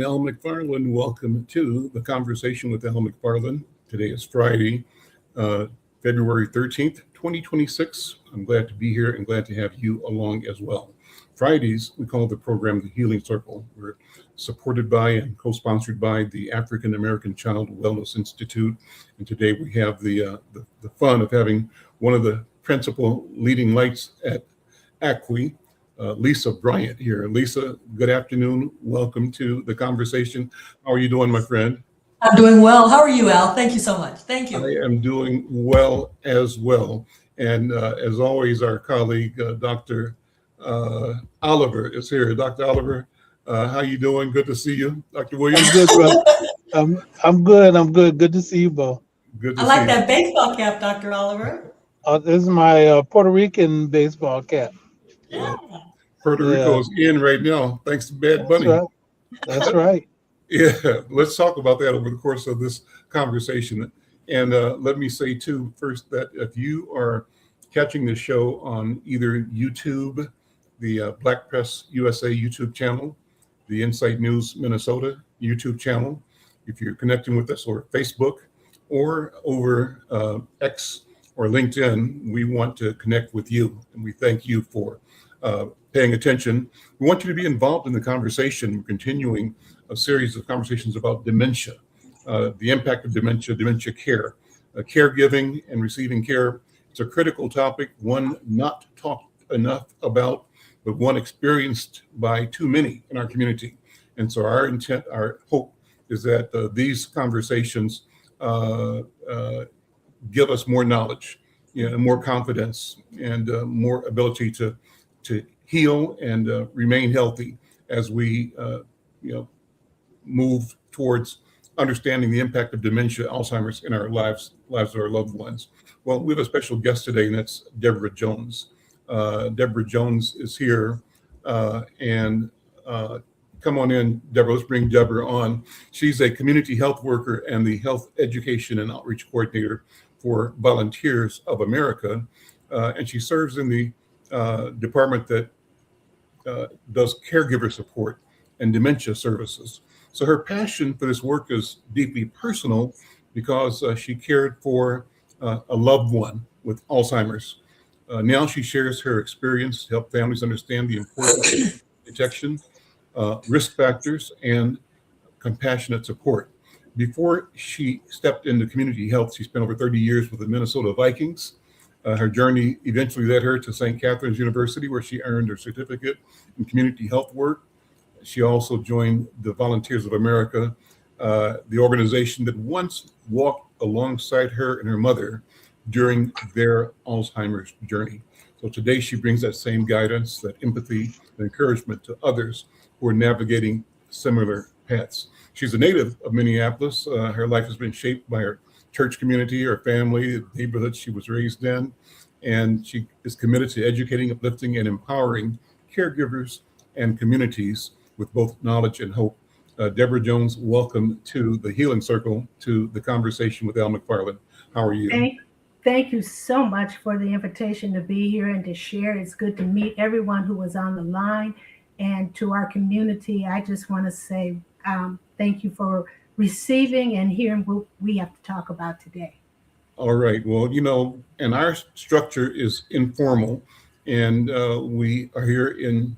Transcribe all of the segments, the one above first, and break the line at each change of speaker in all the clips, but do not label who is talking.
I'm Al McFarland. Welcome to the Conversation with Al McFarland. Today is Friday, uh, February 13th, 2026. I'm glad to be here and glad to have you along as well. Fridays, we call the program the Healing Circle. We're supported by and co-sponsored by the African American Child Wellness Institute. And today we have the fun of having one of the principal leading lights at ACWI, Lisa Bryant here. Lisa, good afternoon. Welcome to the conversation. How are you doing, my friend?
I'm doing well. How are you, Al? Thank you so much. Thank
I
you.
am doing well as well. And as always, our colleague, Dr. Oliver is here. Dr. Oliver, how you doing? Good to see you. Dr.
I'm
Williams,
good, bro. I'm good. I'm good. Good to see you, Bo.
good
I
to see
like
you.
that baseball cap, Dr. Oliver.
This is my Puerto Rican baseball cap.
Yeah.
Puerto
Yeah,
Rico is in right now, thanks to Bad
that's
Bunny.
right. That's right.
Yeah, let's talk about that over the course of this conversation. And let me say, too, first that if you are catching the show on either YouTube, the Black Press USA YouTube channel, the Insight News Minnesota YouTube channel, if you're connecting with us or Facebook or over X or LinkedIn, we want to connect with you. And we thank you for paying attention. We want you to be involved in the conversation. We're continuing a series of conversations about dementia, the impact of dementia, dementia care, caregiving and receiving care. It's a critical topic, one not talked enough about, but one experienced by too many in our community. And so our intent, our hope is that these conversations uh, uh, give us more knowledge, more confidence, and more ability to heal and remain healthy as we you know move towards understanding the impact of dementia, Alzheimer's in our lives of our loved ones. Well, we have a special guest today, and that's Deborah Jones. Deborah Jones is here, and come on in, Deborah. Let's bring Deborah on. She's a community health worker and the health education and outreach coordinator for Volunteers of America, and she serves in the department that does caregiver support and dementia services. So her passion for this work is deeply personal because she cared for a loved one with Alzheimer's. Now she shares her experience to help families understand the importance of detection, risk factors, and compassionate support. Before she stepped into community health, she spent over 30 years with the Minnesota Vikings. Her journey eventually led her to St. Catherine's University, where she earned her certificate in community health work. She also joined the Volunteers of America, the organization that once walked alongside her and her mother during their Alzheimer's journey. So today she brings that same guidance, that empathy, and encouragement to others who are navigating similar paths. She's a native of Minneapolis. Her life has been shaped by her church community, her family, the neighborhood she was raised in, and she is committed to educating, uplifting, and empowering caregivers and communities with both knowledge and hope. Deborah Jones, welcome to the Healing Circle, to the conversation with Al McFarland. How are you?
Thank you so much for the invitation to be here and to share. It's good to meet everyone who was on the line. And to our community, I just want to say thank you for receiving and hearing what we have to talk about today.
All right. Well, and our structure is informal, and we are here in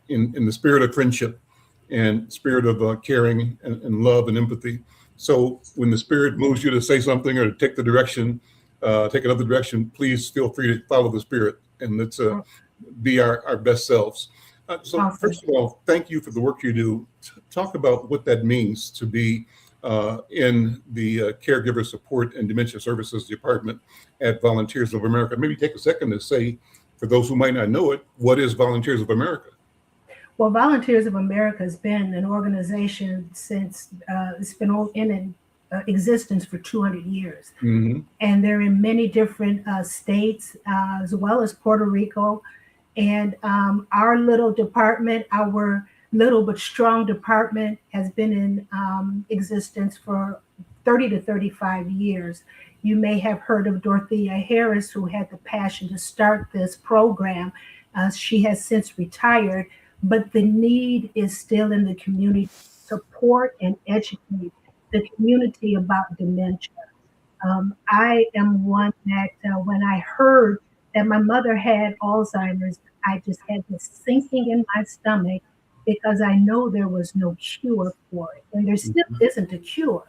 the spirit of friendship and spirit of caring and love and empathy. So when the spirit moves you to say something or to take take another direction, please feel free to follow the spirit, and let's be our best selves. So
Awesome.
first of all, thank you for the work you do. Talk about what that means to be in the Caregiver Support and Dementia Services Department at Volunteers of America. Maybe take a second to say, for those who might not know it, what is Volunteers of America?
Well, Volunteers of America has been an organization since it's been in existence for 200 years.
Mm-hmm.
And they're in many different states, as well as Puerto Rico. And our little department, our little but strong department, has been in existence for 30 to 35 years. You may have heard of Dorothea Harris, who had the passion to start this program. She has since retired, but the need is still in the community support and educate the community about dementia. I am one that when I heard that my mother had Alzheimer's, I just had this sinking in my stomach because I know there was no cure for it, and there still isn't a cure.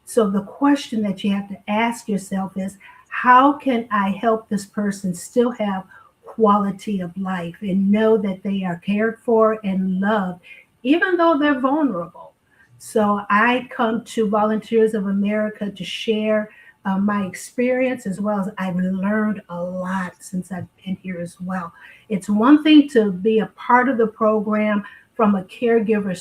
So the question that you have to ask yourself is, how can I help this person still have quality of life and know that they are cared for and loved, even though they're vulnerable? So I come to Volunteers of America to share my experience, as well as I've learned a lot since I've been here as well. It's one thing to be a part of the program from a caregiver,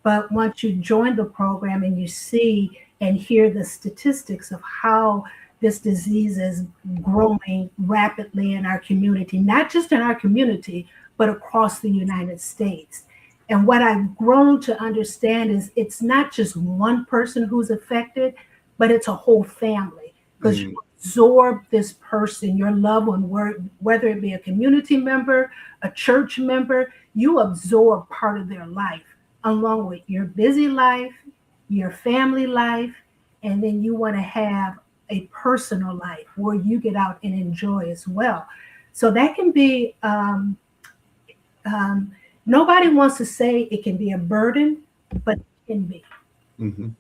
but once you join the program and you see and hear the statistics of how this disease is growing rapidly in our community, not just in our community, but across the United States. And what I've grown to understand is it's not just one person who's affected, but it's a whole family, because you absorb this person, your loved one, whether it be a community member, a church member, you absorb part of their life along with your busy life, your family life, and then you want to have a personal life where you get out and enjoy as well. So that can be nobody wants to say it can be a burden, but it can be,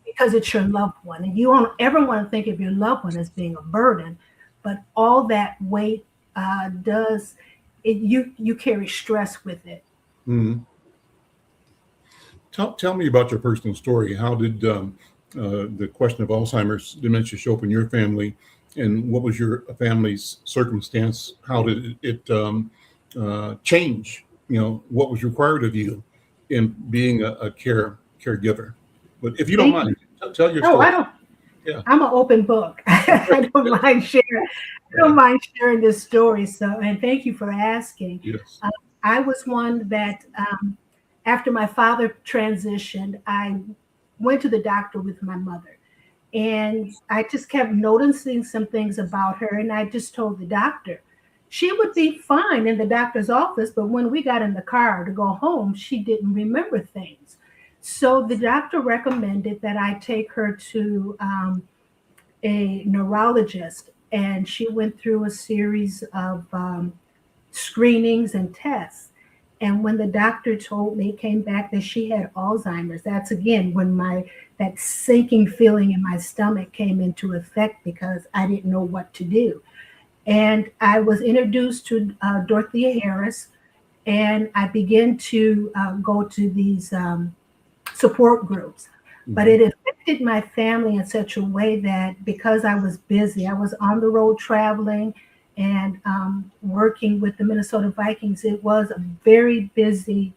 because it's your loved one. And you don't ever want to think of your loved one as being a burden, but all that weight you carry stress with it.
Tell me about your personal story. How did the question of Alzheimer's dementia show up in your family, and what was your family's circumstance? How did it change? What was required of you in being a caregiver? But if you don't mind, tell your story.
I don't. Yeah. I'm an open book. I don't mind sharing. I don't mind sharing this story. So, and thank you for asking.
Yes.
I was one that after my father transitioned, I went to the doctor with my mother, and I just kept noticing some things about her, and I just told the doctor. She would be fine in the doctor's office, but when we got in the car to go home, she didn't remember things. So the doctor recommended that I take her to a neurologist, and she went through a series of screenings and tests. And when the doctor told me, came back that she had Alzheimer's, that's again when that sinking feeling in my stomach came into effect, because I didn't know what to do. And I was introduced to Dorothea Harris, and I began to go to these support groups. But it affected my family in such a way that because I was busy, I was on the road traveling and working with the Minnesota Vikings, it was a very busy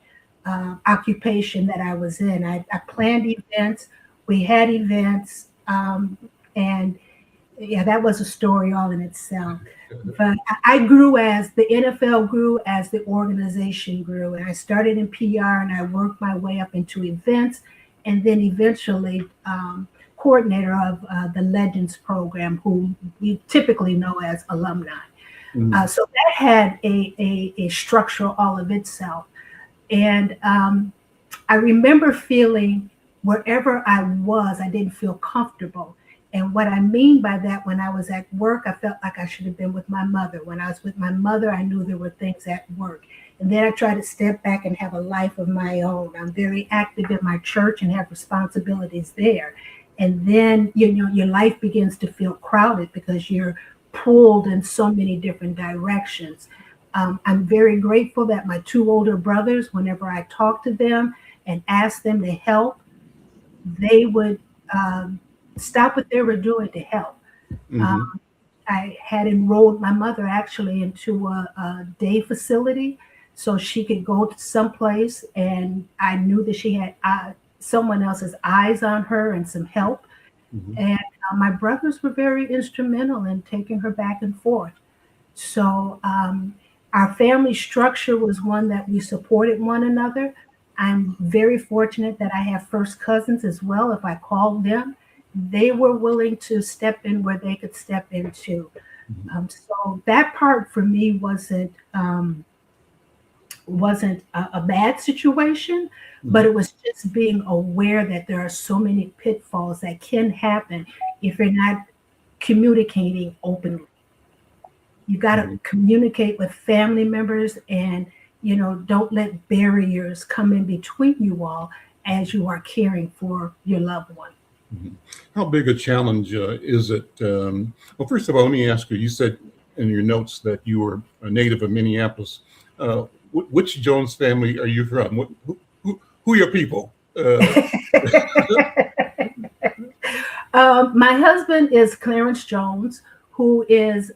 occupation that I was in. I planned events, we had events, and yeah, that was a story all in itself. But I grew as the NFL grew, as the organization grew. And I started in PR, and I worked my way up into events, and then eventually coordinator of the Legends program, who we typically know as alumni. So that had a structure all of itself. And I remember feeling wherever I was, I didn't feel comfortable. And what I mean by that, when I was at work, I felt like I should have been with my mother. When I was with my mother, I knew there were things at work. And then I tried to step back and have a life of my own. I'm very active in my church and have responsibilities there. And then, your life begins to feel crowded because you're pulled in so many different directions. I'm very grateful that my two older brothers, whenever I talked to them and asked them to help, they would stop what they were doing to help. I had enrolled my mother actually into a day facility so she could go to someplace, and I knew that she had someone else's eyes on her and some help. And my brothers were very instrumental in taking her back and forth. So our family structure was one that we supported one another. I'm very fortunate that I have first cousins as well. If I called them, they were willing to step in where they could step into. So that part for me wasn't wasn't a bad situation, but it was just being aware that there are so many pitfalls that can happen if you're not communicating openly. You got to communicate with family members, and don't let barriers come in between you all as you are caring for your loved one.
How big a challenge is it? Well, first of all, let me ask you, you said in your notes that you were a native of Minneapolis. Which Jones family are you from? Who are your people?
My husband is Clarence Jones, who is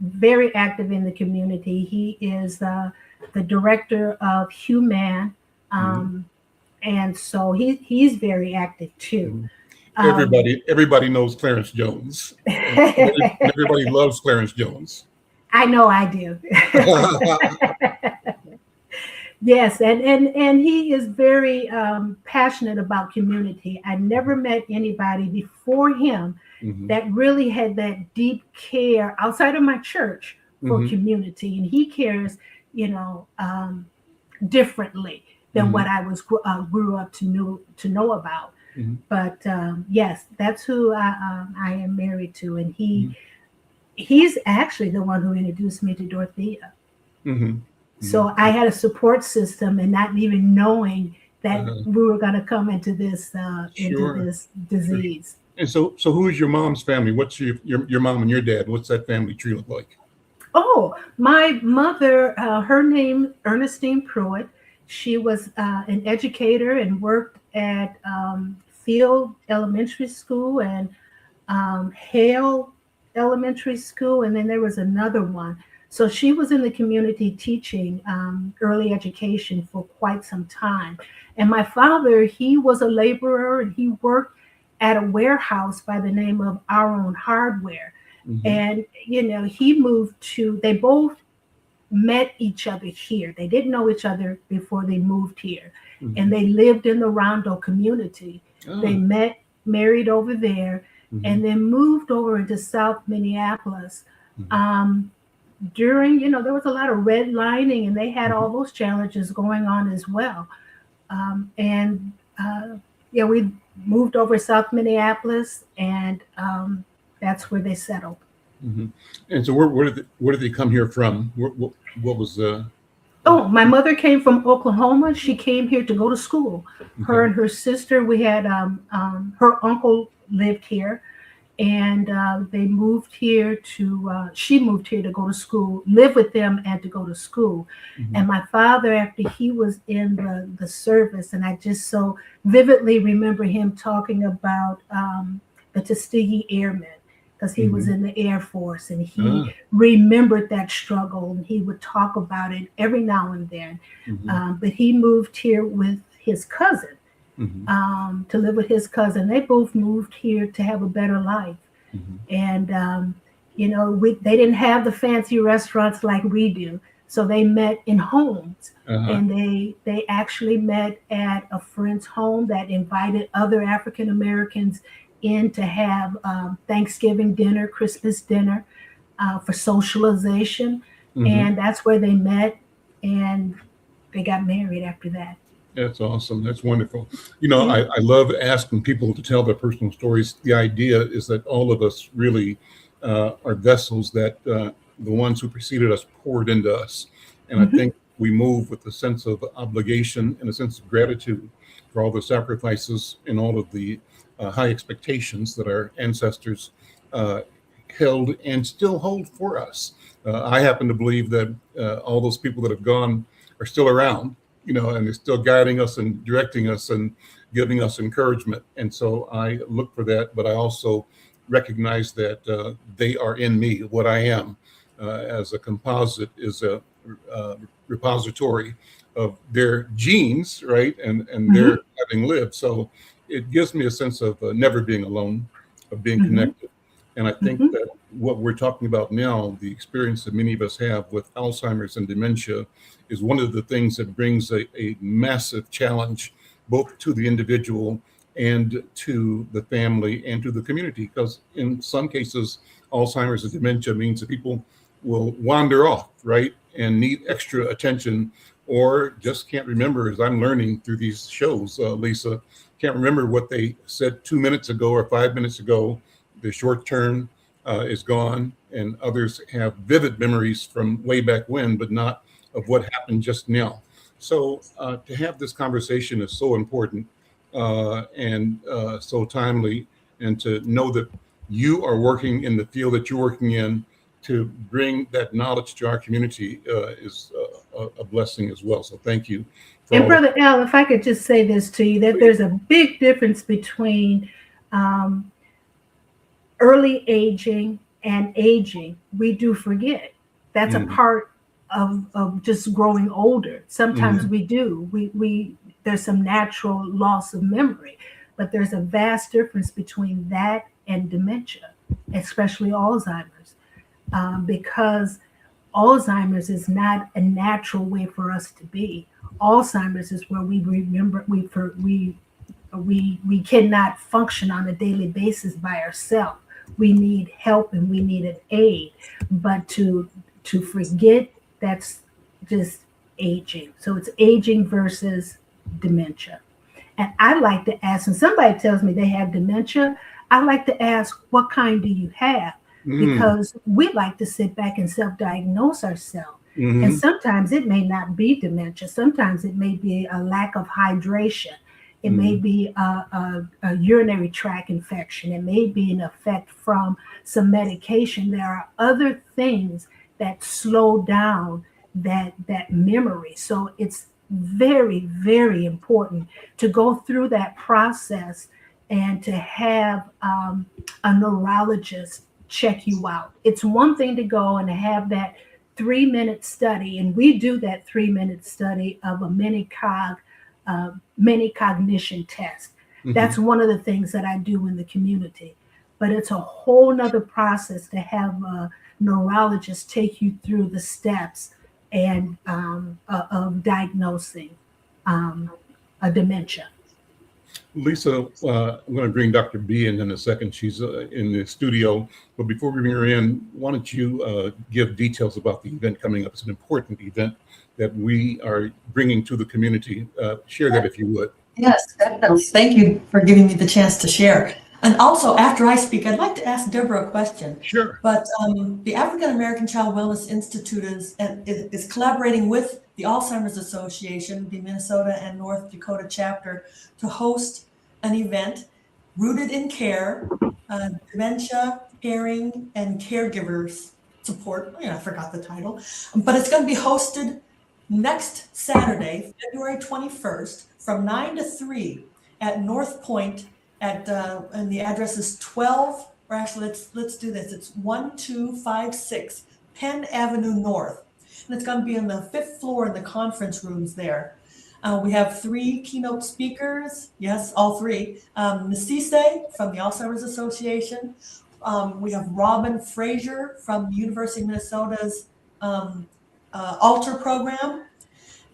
very active in the community. He is the director of Human, and so he's very active too.
Everybody knows Clarence Jones. Everybody loves Clarence Jones.
I know I do. Yes, and he is very passionate about community. I never met anybody before him that really had that deep care outside of my church for community, and he cares, differently than what I was grew up to know about. But yes, that's who I am married to, and he's actually the one who introduced me to Dorothea. So I had a support system, and not even knowing that we were going to come into this disease.
And so who is your mom's family? What's your mom and your dad? What's that family tree look like?
Oh, my mother, her name Ernestine Pruitt. She was an educator and worked at Field Elementary School and Hale Elementary School, and then there was another one. So she was in the community teaching early education for quite some time. And my father, he was a laborer, and he worked at a warehouse by the name of Our Own Hardware. And, they both met each other here. They didn't know each other before they moved here. And they lived in the Rondo community. They met, married over there, and then moved over into South Minneapolis. During, there was a lot of redlining, and they had all those challenges going on as well. We moved over South Minneapolis, and that's where they settled.
And so where did they come here from? What was
Oh, my mother came from Oklahoma. She came here to go to school. Her and her sister, we had her uncle lived here, and they moved here she moved here to go to school, live with them, and to go to school. And my father, after he was in the service, and I just so vividly remember him talking about the Tuskegee Airmen, because he was in the Air Force, and he remembered that struggle, and he would talk about it every now and then. But he moved here with his cousin, to live with his cousin. They both moved here to have a better life. And, they didn't have the fancy restaurants like we do. So they met in homes, and they actually met at a friend's home that invited other African Americans in to have Thanksgiving dinner, Christmas dinner, for socialization. And that's where they met, and they got married after that.
That's awesome. That's wonderful. I love asking people to tell their personal stories. The idea is that all of us really are vessels that the ones who preceded us poured into us. And I think we move with a sense of obligation and a sense of gratitude for all the sacrifices and all of the high expectations that our ancestors held and still hold for us. I happen to believe that all those people that have gone are still around, and they're still guiding us and directing us and giving us encouragement. And so I look for that, but I also recognize that they are in me. What I am as a composite is a repository of their genes, right? And their having lived. So it gives me a sense of never being alone, of being connected. And I think that what we're talking about now, the experience that many of us have with Alzheimer's and dementia, is one of the things that brings a massive challenge both to the individual and to the family and to the community. Because in some cases, Alzheimer's and dementia means that people will wander off, right? and need extra attention, or just can't remember, as I'm learning through these shows, Lisa, can't remember what they said 2 minutes ago or 5 minutes ago. The short term is gone, and others have vivid memories from way back when, but not of what happened just now. So to have this conversation is so important and so timely, and to know that you are working in the field that you're working in to bring that knowledge to our community is a blessing as well. So thank you.
And Brother Al, if I could just say this to you, that there's a big difference between early aging and aging. We do forget. That's a part of just growing older. Sometimes we do. We there's some natural loss of memory, but there's a vast difference between that and dementia, especially Alzheimer's, because Alzheimer's is not a natural way for us to be. Alzheimer's is where we remember we cannot function on a daily basis by ourselves. We need help and we need an aid. But to forget, that's just aging. So it's aging versus dementia. And I like to ask, when somebody tells me they have dementia, I like to ask, what kind do you have? Because we like to sit back and self-diagnose ourselves. And sometimes it may not be dementia. Sometimes it may be a lack of hydration. It may be a urinary tract infection. It may be an effect from some medication. There are other things that slow down that memory. So it's very, very important to go through that process and to have a neurologist check you out. It's one thing to go and to have that 3-minute study, and we do that 3-minute study of a mini cognition test. That's one of the things that I do in the community. But it's a whole nother process to have a neurologist take you through the steps and of diagnosing a dementia.
Lisa, I'm going to bring Dr. B in a second. She's in the studio. But before we bring her in, why don't you give details about the event coming up? It's an important event that we are bringing to the community. Share that if you would.
Yes, definitely. Thank you for giving me the chance to share. And also, after I speak, I'd like to ask Deborah a question.
Sure.
But the African American Child Wellness Institute is collaborating with the Alzheimer's Association, the Minnesota and North Dakota chapter, to host an event rooted in care, dementia, caring, and caregivers support. I forgot the title, but it's going to be hosted next Saturday, February 21st, from 9 to 3 at North Point. And the address is 12, or actually, let's do this. It's 1256 Penn Avenue North. And it's going to be on the 5th floor in the conference rooms there. We have 3 keynote speakers. Yes, all 3. Nasise from the Alzheimer's Association. We have Robin Frazier from the University of Minnesota's Alter program.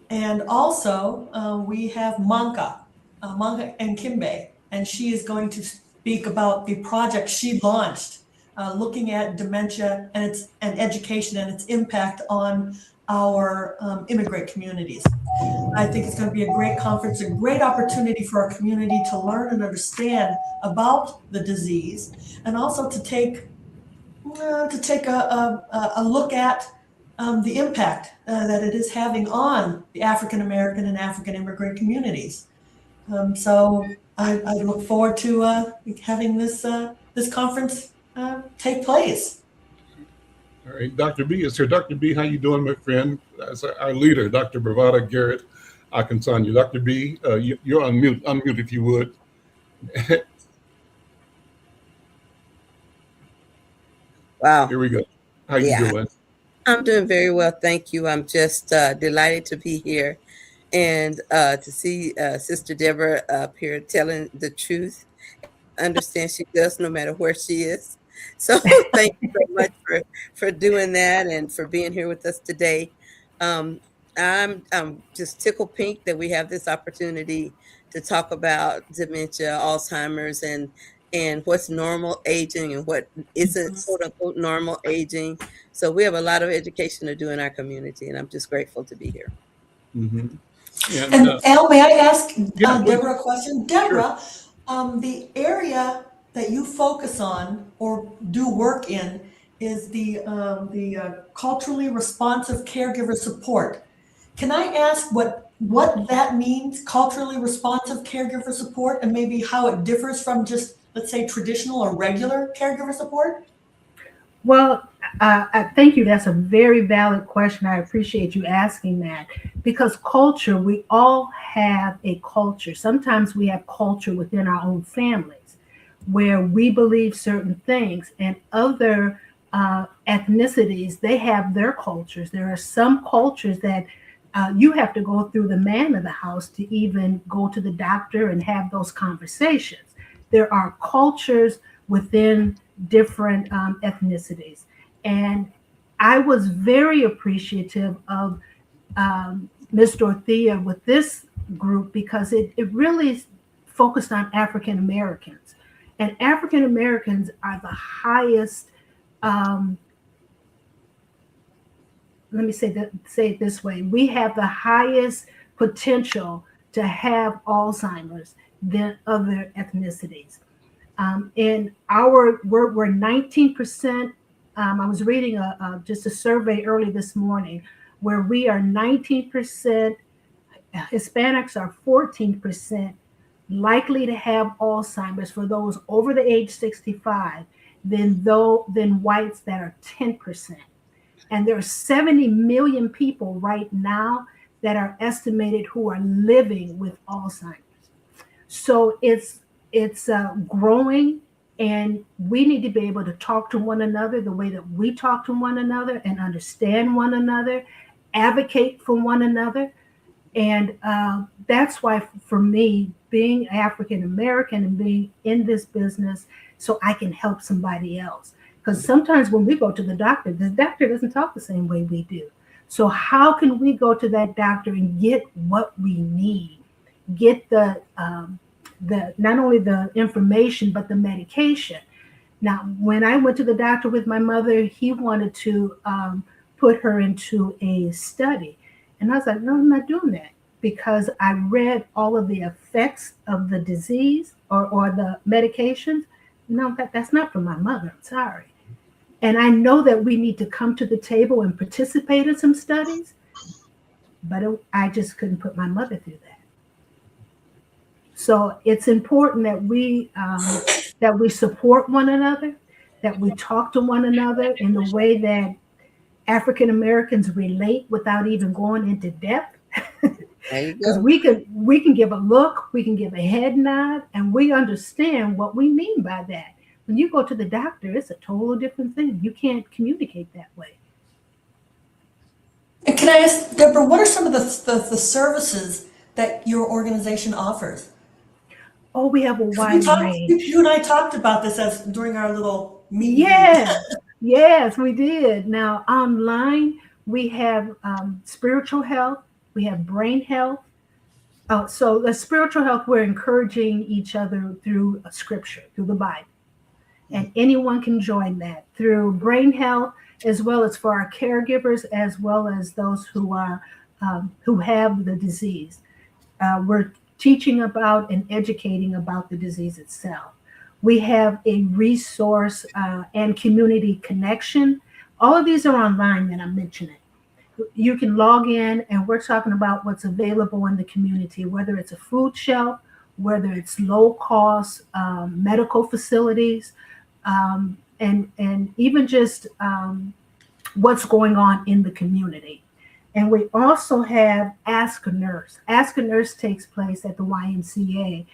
And also we have Manka and Kimbe. And she is going to speak about the project she launched, looking at dementia and education and its impact on our immigrant communities. I think it's going to be a great conference, a great opportunity for our community to learn and understand about the disease, and also to take a look at the impact that it is having on the African American and African immigrant communities. So I look forward to having this conference take place.
All right, Dr. B is here. Dr. B, how you doing, my friend? As our leader, Dr. Bravada Garrett Akinsanya. Dr. B, you're on mute. Unmute if you would.
Wow.
Here we go. How you doing?
I'm doing very well, thank you. I'm just delighted to be here and to see Sister Deborah up here telling the truth. Understand she does no matter where she is. So thank you so much for doing that and for being here with us today. I'm just tickled pink that we have this opportunity to talk about dementia, Alzheimer's, and and what's normal aging and what isn't quote unquote normal aging. So we have a lot of education to do in our community, and I'm just grateful to be here.
Mhm.
And Al, may I ask
Yeah, please.
Deborah a question? Deborah, the area that you focus on or do work in is the culturally responsive caregiver support. Can I ask what that means, culturally responsive caregiver support, and maybe how it differs from just, let's say, traditional or regular caregiver support?
Well, thank you. That's a very valid question. I appreciate you asking that, because culture, we all have a culture. Sometimes we have culture within our own families where we believe certain things, and other ethnicities, they have their cultures. There are some cultures that you have to go through the man of the house to even go to the doctor and have those conversations. There are cultures within different ethnicities. And I was very appreciative of Ms. Dorothea with this group, because it really focused on African Americans. And African Americans are the highest, let me say it this way, we have the highest potential to have Alzheimer's than other ethnicities. In we're 19%. I was reading just a survey early this morning where we are 19%, Hispanics are 14% likely to have Alzheimer's for those over the age 65 than whites that are 10%. And there are 70 million people right now that are estimated who are living with Alzheimer's. So it's growing, and we need to be able to talk to one another the way that we talk to one another and understand one another, advocate for one another. And that's why, for me, being African American and being in this business, so I can help somebody else. Because sometimes when we go to the doctor doesn't talk the same way we do. So how can we go to that doctor and get what we need, get the not only the information, but the medication? Now, when I went to the doctor with my mother, he wanted to put her into a study. And I was like, no, I'm not doing that, because I read all of the effects of the disease or the medications. No, that's not for my mother. I'm sorry. And I know that we need to come to the table and participate in some studies, but I just couldn't put my mother through that. So it's important that we support one another, that we talk to one another in the way that African Americans relate without even going into depth. Because we can give a look, we can give a head nod, and we understand what we mean by that. When you go to the doctor, it's a totally different thing. You can't communicate that way.
And can I ask, Deborah, what are some of the services that your organization offers?
Oh, we have a wide range.
You and I talked about this during our little meeting.
Yes, we did. Now, online, we have spiritual health, we have brain health. So the spiritual health, we're encouraging each other through scripture, through the Bible. And anyone can join that. Through brain health, as well as for our caregivers, as well as those who have the disease. We're teaching about and educating about the disease itself. We have a resource and community connection. All of these are online that I'm mentioning. You can log in, and we're talking about what's available in the community, whether it's a food shelf, whether it's low cost medical facilities, and even just what's going on in the community. And we also have Ask a Nurse. Ask a Nurse takes place at the YMCA.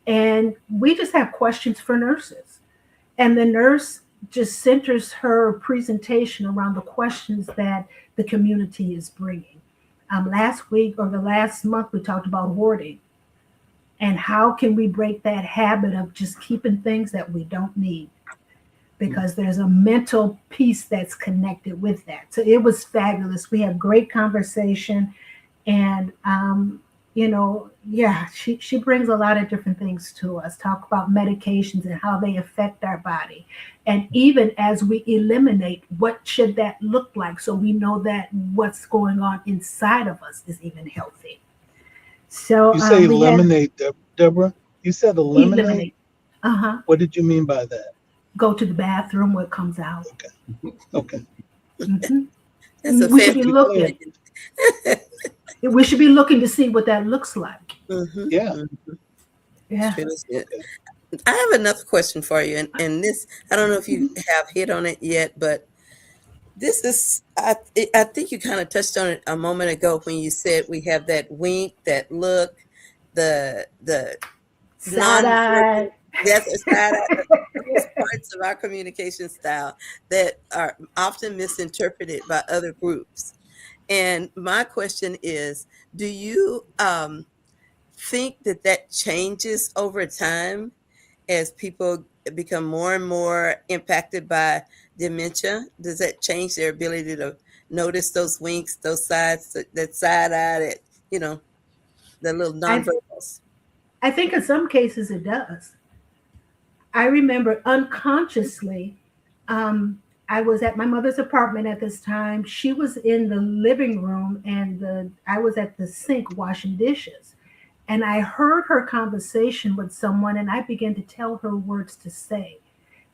And we just have questions for nurses. And the nurse just centers her presentation around the questions that the community is bringing. Last week or the last month, we talked about hoarding. And how can we break that habit of just keeping things that we don't need? Because there's a mental piece that's connected with that. So it was fabulous. We had great conversation. And yeah, she brings a lot of different things to us. Talk about medications and how they affect our body. And even as we eliminate, what should that look like so we know that what's going on inside of us is even healthy. So
You say
we had
eliminate, Deborah? You said eliminate?
eliminate. Uh-huh.
What did you mean by that?
Go to the bathroom, what comes out.
Okay.
Mhm.
That's a
We should be
fancy
looking. We should be looking to see what that looks like.
Mm-hmm.
Yeah.
Yeah.
I have another question for you, and this, I don't know if you have hit on it yet, but this is, I think you kind of touched on it a moment ago when you said we have that wink, that look, the
Side eye.
that's a side eye, those parts of our communication style that are often misinterpreted by other groups. And my question is, do you think that changes over time as people become more and more impacted by dementia? Does that change their ability to notice those winks, those sides, that side eye, that, the little nonverbals?
I think in some cases it does. I remember unconsciously, I was at my mother's apartment at this time. She was in the living room, and I was at the sink washing dishes. And I heard her conversation with someone, and I began to tell her words to say.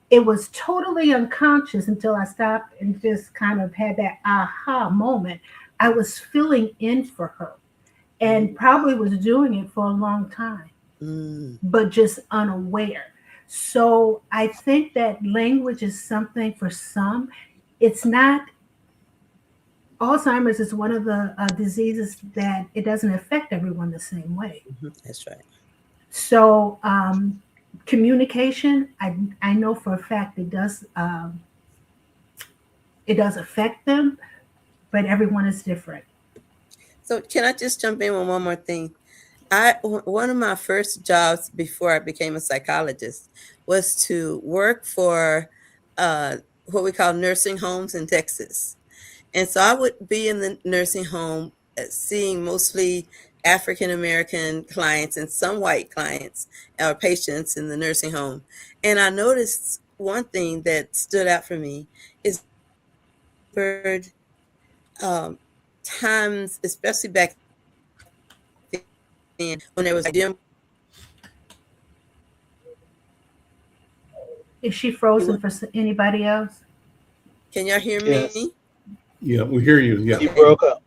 It was totally unconscious until I stopped and just kind of had that aha moment. I was filling in for her and probably was doing it for a long time, but just unaware. So I think that language is something for some. It's not, Alzheimer's is one of the diseases that it doesn't affect everyone the same way.
That's right.
So communication, I know for a fact it does affect them, but everyone is different.
So can I just jump in with one more thing? One of my first jobs before I became a psychologist was to work for what we call nursing homes in Texas. And so I would be in the nursing home seeing mostly African American clients and some white clients or patients in the nursing home. And I noticed one thing that stood out for me is times, especially back then, when there was dim.
Is she frozen for anybody else?
Can y'all hear
Yes.
me?
Yeah, we hear you. Yeah.
You broke up.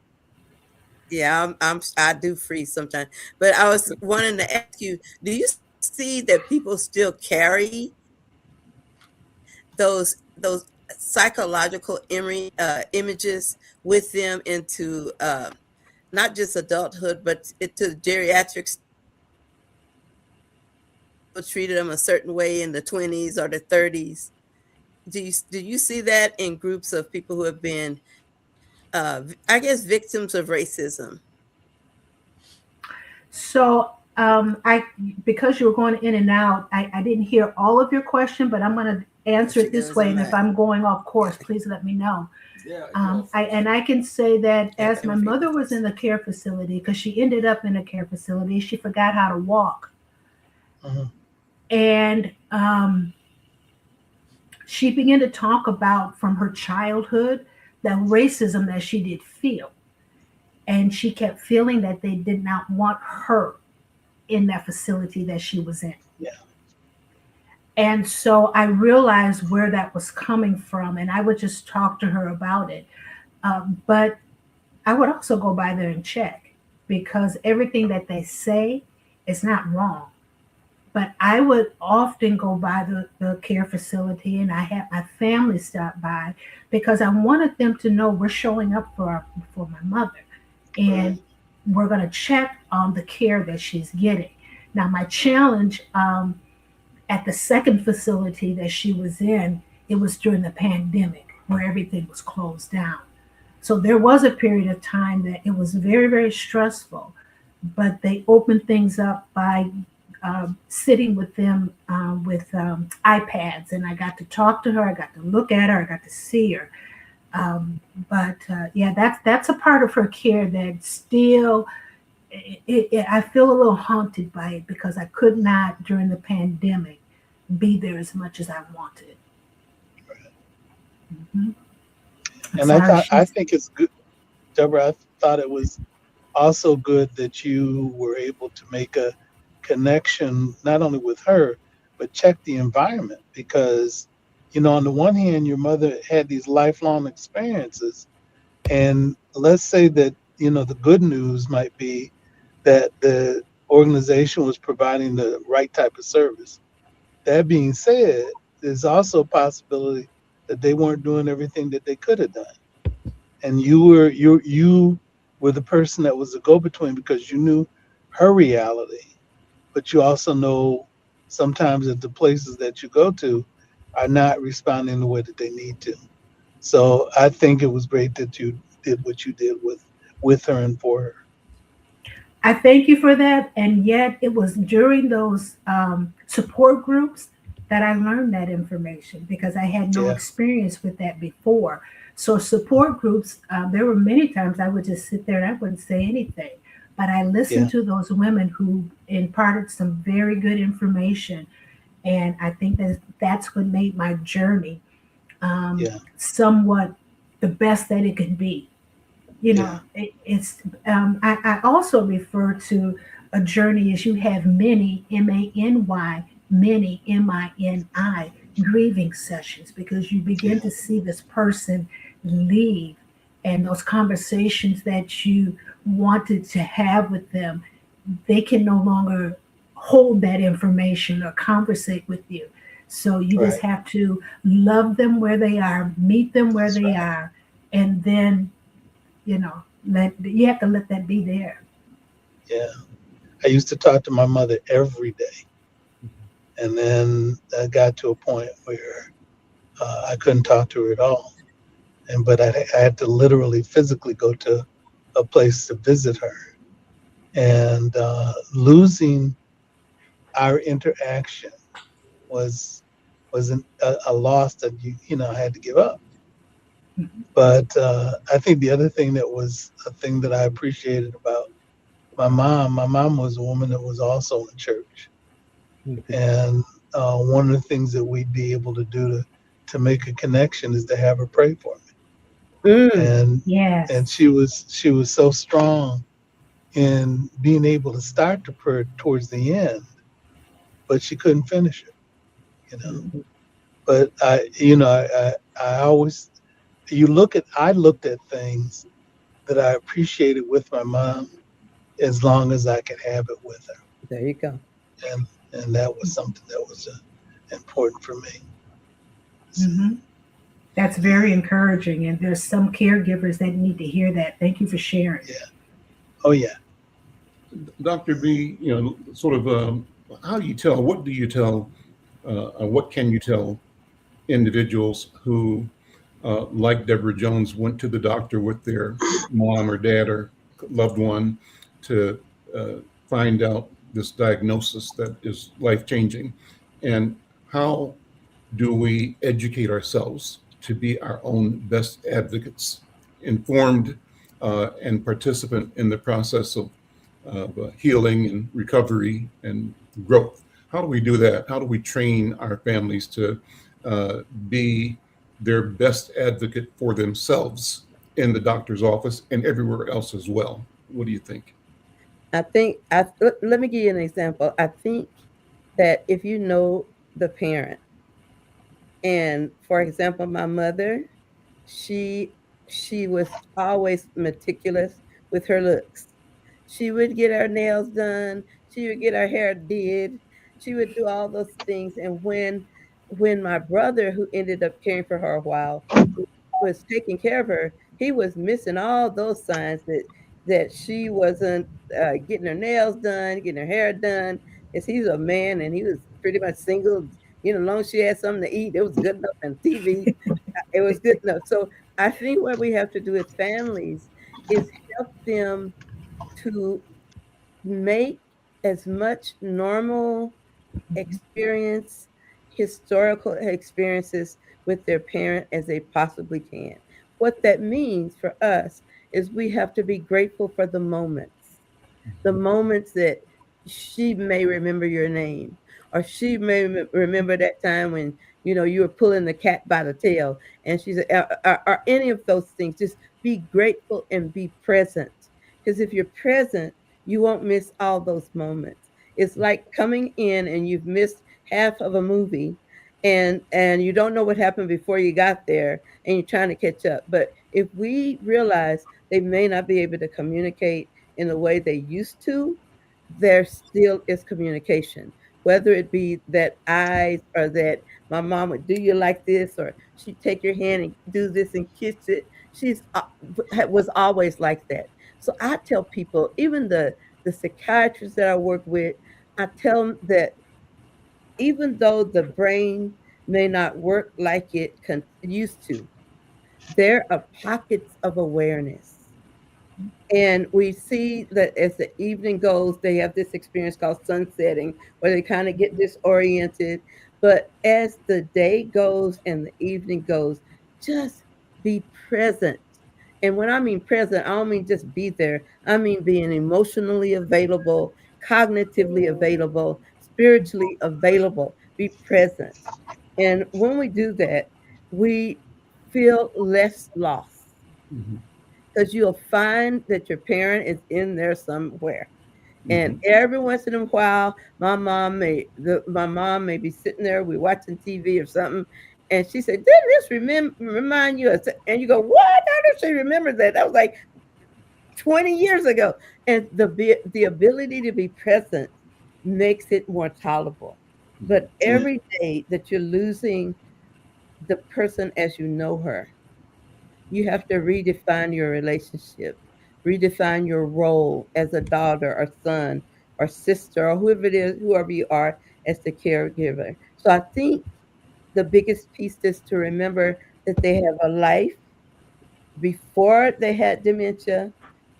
Yeah, I do freeze sometimes. But I was wanting to ask you, do you see that people still carry those psychological images with them into not just adulthood, but into geriatrics? People treated them a certain way in the 20s or the 30s. Do you see that in groups of people who have been I guess victims of racism?
So because you were going in and out, I didn't hear all of your question, but I'm going to answer it this way. And if I'm going off course, please let me know. I can say that as my mother was in the care facility, because she ended up in a care facility, she forgot how to walk. And she began to talk about from her childhood the racism that she did feel. And she kept feeling that they did not want her in that facility that she was in.
Yeah.
And so I realized where that was coming from, and I would just talk to her about it. But I would also go by there and check, because everything that they say is not wrong. But I would often go by the care facility, and I had my family stop by because I wanted them to know we're showing up for my mother, and we're going to check on the care that she's getting. Now, my challenge at the second facility that she was in, it was during the pandemic where everything was closed down. So there was a period of time that it was very, very stressful, but they opened things up by sitting with them with iPads, and I got to talk to her, I got to look at her, I got to see her. But yeah, that's a part of her care that still I feel a little haunted by it because I could not during the pandemic be there as much as I wanted. Mhm.
And I think it's good, Deborah. I thought it was also good that you were able to make a connection not only with her, but check the environment because, on the one hand, your mother had these lifelong experiences, and let's say that the good news might be that the organization was providing the right type of service. That being said, there's also a possibility that they weren't doing everything that they could have done. And you were the person that was the go-between because you knew her reality, but you also know sometimes that the places that you go to are not responding the way that they need to. So I think it was great that you did what you did with her and for her.
I thank you for that. And yet, it was during those support groups that I learned that information because I had no
Yeah,
experience with that before. So, support groups, there were many times I would just sit there and I wouldn't say anything. But I
yeah,
listened to those women who imparted some very good information. And I think that that's what made my journey
yeah,
somewhat the best that it could be. You
yeah,
know, it's I also refer to a journey as you have many many mini grieving sessions because you begin
yeah.
to see this person leave and those conversations that you wanted to have with them, they can no longer hold that information or conversate with you. So you just
Right.
have to love them where they are, meet them where
That's
they
right.
are, and then let you have to let that be there.
Yeah. I used to talk to my mother every day. And then I got to a point where I couldn't talk to her at all. But I had to literally physically go to a place to visit her. And losing our interaction was a loss that I had to give up. But I think the other thing that was a thing that I appreciated about my mom was a woman that was also in church. And one of the things that we'd be able to do to make a connection is to have her pray for me.
Mm.
And
Yes.
and she was so strong in being able to start the prayer towards the end, but she couldn't finish it, you know.
Mhm.
But I always I looked at things that I appreciated with my mom as long as I could have it with her,
There you go.
and and that was something that was important for me. So,
Hmm. That's very encouraging, and there's some caregivers that need to hear that. Thank you for sharing.
yeah. Oh yeah.
Dr. B, sort of, how do you tell, what do you tell, what can you tell individuals who, like Deborah Jones, went to the doctor with their mom or dad or loved one to uh, find out this diagnosis that is life changing? And how do we educate ourselves to be our own best advocates, informed and participant in the process of healing and recovery and growth? How do we do that? How do we train our families to be their best advocate for themselves in the doctor's office and everywhere else as well? What do you think?
I think let me give you an example. I think that if you know the parent, and for example, my mother, she she was always meticulous with her looks. She would get her nails done, she would get her hair did, she would do all those things. And when my brother, who ended up caring for her a while, was taking care of her, he was missing all those signs that she wasn't getting her nails done, getting her hair done. As he's a man and he was pretty much single, as long as she had something to eat, it was good enough. And TV, it was good enough. So I think what we have to do as families is help them to make as much normal experience, historical experiences with their parent as they possibly can. What that means for us is we have to be grateful for the moments. the moments that she may remember your name, or she may remember that time when you were pulling the cat by the tail, and she said, or any of those things. Just be grateful and be present, because if you're present, you won't miss all those moments. It's like coming in and you've missed half of a movie, and you don't know what happened before you got there, and you're trying to catch up. But if we realize they may not be able to communicate in the way they used to, there still is communication, whether it be that eyes, or that my mom would do you like this, or she'd take your hand and do this and kiss it. She's was always like that. So I tell people, even the psychiatrists that I work with, I tell them that even though the brain may not work like it used to, there are pockets of awareness. And we see that as the evening goes, they have this experience called sunsetting, where they kind of get disoriented. But as the day goes and the evening goes, just be present. And when I mean present, I don't mean just be there. I mean being emotionally available, cognitively available, spiritually available. Be present. And when we do that, we feel less lost,
Mhm.
because you'll find that your parent is in there somewhere. And
Mhm.
every once in a while, my mom may be sitting there, we're watching TV or something, and she said, "Didn't this remind you of?" And you go, "What? How does she remember that? That was like 20 years ago." And the ability to be present makes it more tolerable. But
Yeah.
every day that you're losing the person as you know her, you have to redefine your relationship, redefine your role as a daughter or son or sister or whoever it is, whoever you are as the caregiver. So I think the biggest piece is to remember that they have a life before they had dementia,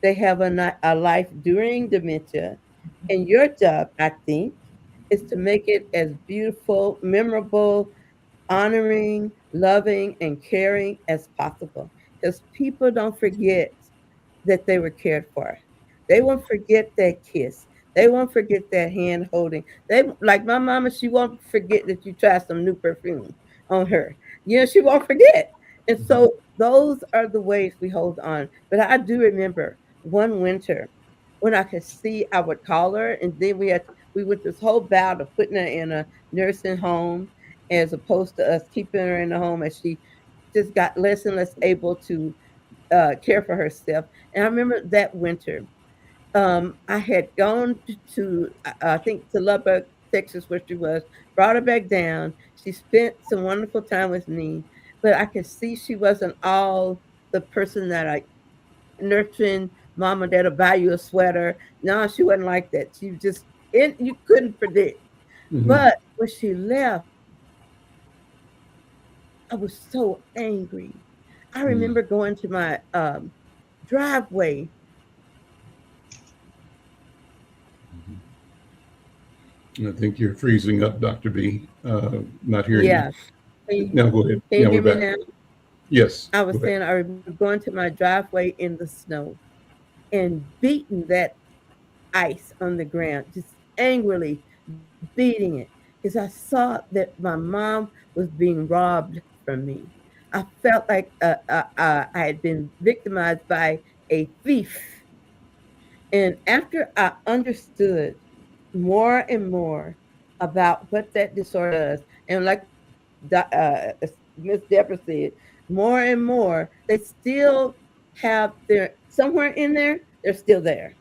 they have a life during dementia. And your job, I think, is to make it as beautiful, memorable, honoring, loving, and caring as possible. Because people don't forget that they were cared for. They won't forget that kiss. They won't forget that hand holding. They like my mama. She won't forget that you tried some new perfume on her. She won't forget. And so those are the ways we hold on. But I do remember one winter when I could see, I would call her, and then we went this whole bout of putting her in a nursing home, as opposed to us keeping her in the home, as she just got less and less able to care for herself. And I remember that winter, I had gone to I think to Lubbock, Texas, where she was, brought her back down. She spent some wonderful time with me, but I could see she wasn't all the person that I nurturing mama that'll buy you a sweater. No, she wasn't like that. She was just you couldn't predict.
Mhm.
But when she left, I was so angry. I
Mhm.
remember going to my driveway.
I think you're freezing up, Dr. B. Not hearing you.
Yeah. Can
Now go ahead.
can you
Yeah, we're
hear me
back.
now?
Yes,
I
go
was
ahead.
saying I remember going to my driveway in the snow and beating that ice on the ground, just angrily beating it, because I saw that my mom was being robbed from me. I felt like I had been victimized by a thief. And after I understood more and more about what that disorder is, and like Miss Deborah said, more and more, they still have their somewhere in there, they're still there.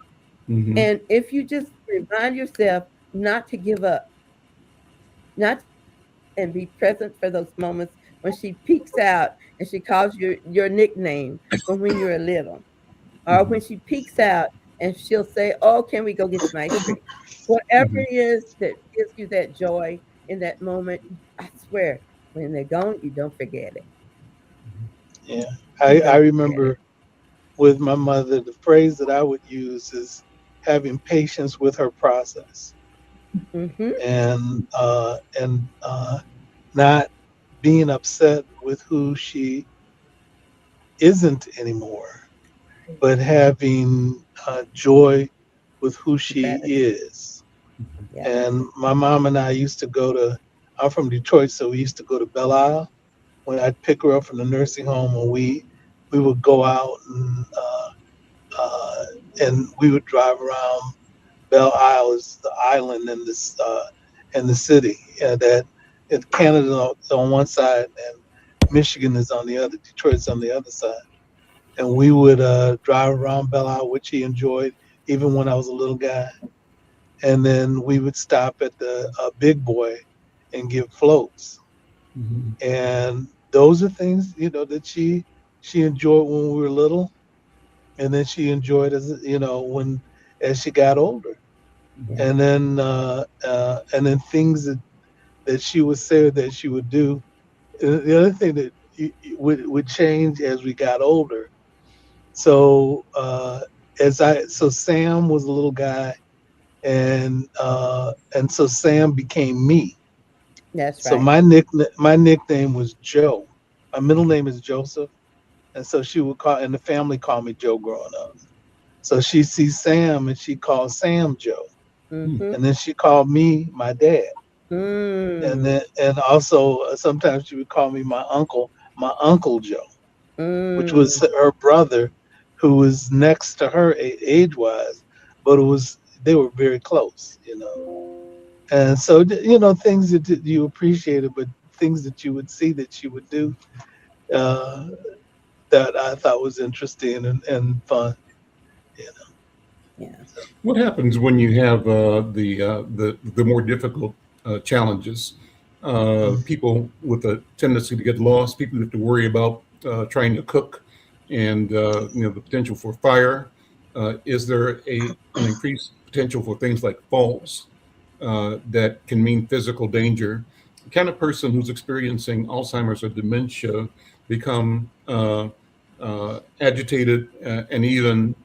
Mhm.
And if you just remind yourself not to give up, not and be present for those moments when she peeks out and she calls you your nickname from when you were little, or
Mhm.
when she peeks out and she'll say, "Oh, can we go get some ice cream?" Whatever
Mhm.
it is that gives you that joy in that moment, I swear, when they're gone, you don't forget it.
Yeah.
You
I
don't forget it.
remember with my mother, the phrase that I would use is having patience with her process,
Mm-hmm.
and not being upset with who she isn't anymore, but having joy with who she is.
Yeah.
And my mom and I used to go to, I'm from Detroit, so we used to go to Belle Isle when I'd pick her up from the nursing home, and we would go out uh, and we would drive around. Belle Isle is the island in this in the city that Canada on one side and Michigan is on the other. Detroit's on the other side, and we would drive around Belle Isle, which he enjoyed even when I was a little guy. And then we would stop at the Big Boy and give floats.
Mhm.
And those are things that she enjoyed when we were little, and then she enjoyed when as she got older.
Yeah.
And then things that she would say or that she would do. The other thing that would change as we got older. So so Sam was a little guy, and so Sam became me.
That's
So
right.
my nickname was Joe. My middle name is Joseph, and so she would call, and the family called me Joe growing up. So she sees Sam and she calls Sam Joe,
Mm-hmm.
and then she called me my dad,
Mm.
and also sometimes she would call me my Uncle Joe, which was
Mm.
her brother, who was next to her age wise, but they were very close. And so things that you appreciated, but things that you would see that she would do uh, that I thought was interesting and fun. You know.
Yeah.
What happens when you have the more difficult challenges? People with a tendency to get lost, people who have to worry about trying to cook, and the potential for fire. Is there an increased potential for things like falls that can mean physical danger? The kind of person who's experiencing Alzheimer's or dementia become agitated and even